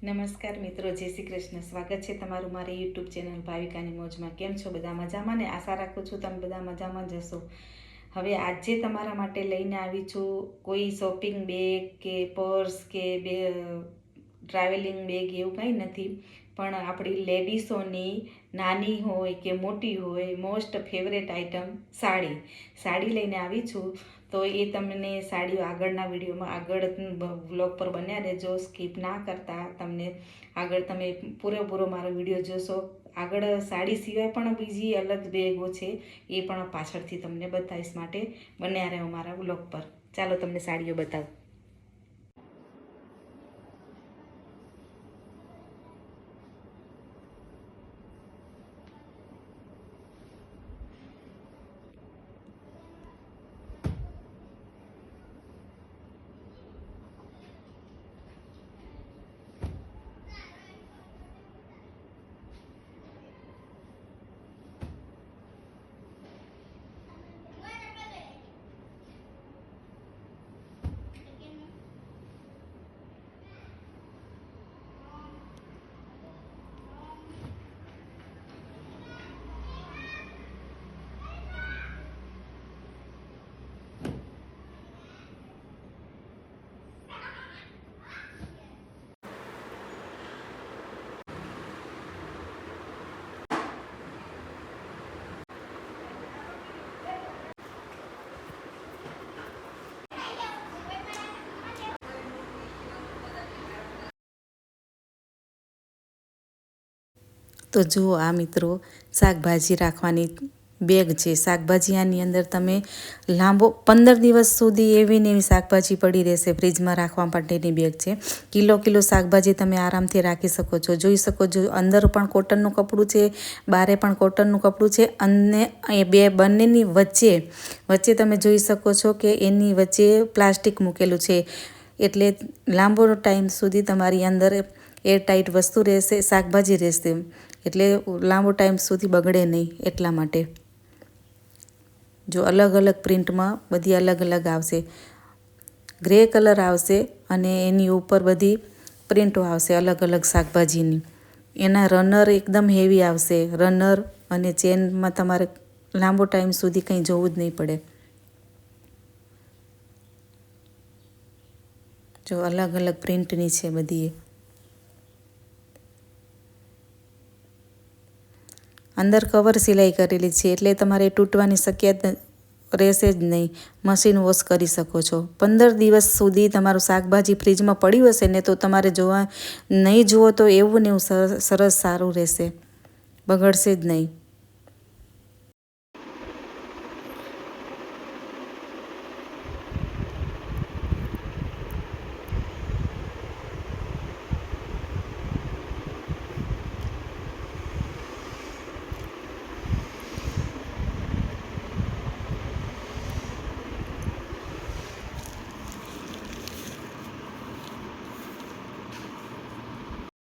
નમસ્કાર મિત્રો, જય શ્રી કૃષ્ણ. સ્વાગત છે તમારું મારી યુટ્યુબ ચેનલ ભાવિકાની મોજમાં. કેમ છો બધા? મજામાં ને? આશા રાખું છું તમે બધા મજામાં જ હશો. હવે આજે તમારા માટે લઈને આવી છું કોઈ શોપિંગ બેગ કે પર્સ કે ટ્રાવેલિંગ બેગ એવું કંઈ નથી, પણ આપણી લેડીઝોની નાની હોય કે મોટી હોય મોસ્ટ ફેવરેટ આઇટમ સાડી લઈને આવી છું. તો એ તમને સાડીઓ આગળના વિડીયોમાં આગળ વ્લોગ પર બન્યા રહેજો, સ્કીપ ના કરતા. તમને આગળ તમે પૂરેપૂરો મારો વિડીયો જોશો. આગળ સાડી સિવાય પણ બીજી અલગ બેગો છે, એ પણ પાછળથી તમને બતાવીશ, માટે બન્યા રહો મારા વ્લોગ પર. ચાલો તમને સાડીઓ બતાવું. તો જુઓ આ મિત્રો, શાકભાજી રાખવાની બેગ છે. શાકભાજી આની અંદર તમે લાંબો 15 દિવસ સુધી એવી ને એવી શાકભાજી પડી રહેશે. ફ્રીજમાં રાખવા માટેની બેગ છે. કિલો શાકભાજી તમે આરામથી રાખી શકો છો. જોઈ શકો છો, અંદર પણ કોટનનું કપડું છે, બારે પણ કોટનનું કપડું છે, અને એ બંનેની વચ્ચે તમે જોઈ શકો છો કે એની વચ્ચે પ્લાસ્ટિક મૂકેલું છે, એટલે લાંબો ટાઈમ સુધી તમારી અંદર એરટાઈટ વસ્તુ રહેશે, શાકભાજી રહેશે, એટલે લાંબો ટાઈમ સુધી બગડે નહીં. એટલા માટે જો અલગ અલગ પ્રિન્ટમાં બધી અલગ અલગ આવશે. ગ્રે કલર આવશે અને એની ઉપર બધી પ્રિન્ટો આવશે અલગ અલગ શાકભાજીની. એના રનર એકદમ હેવી આવશે. રનર અને ચેનમાં તમારે લાંબો ટાઈમ સુધી કંઈ જોવું જ નહીં પડે. જો અલગ અલગ પ્રિન્ટની છે બધી. અંદર કવર સિલાઈ કરેલી છે, એટલે તમારે તૂટવાની શક્યતા રહેશે જ નહીં. મશીન વોશ કરી શકો છો. 15 દિવસ સુધી તમારું શાકભાજી ફ્રીજમાં પડ્યું હશે ને તો તમારે નહીં જુઓ તો એવું ને એવું સરસ સારું રહેશે, બગડશે જ નહીં.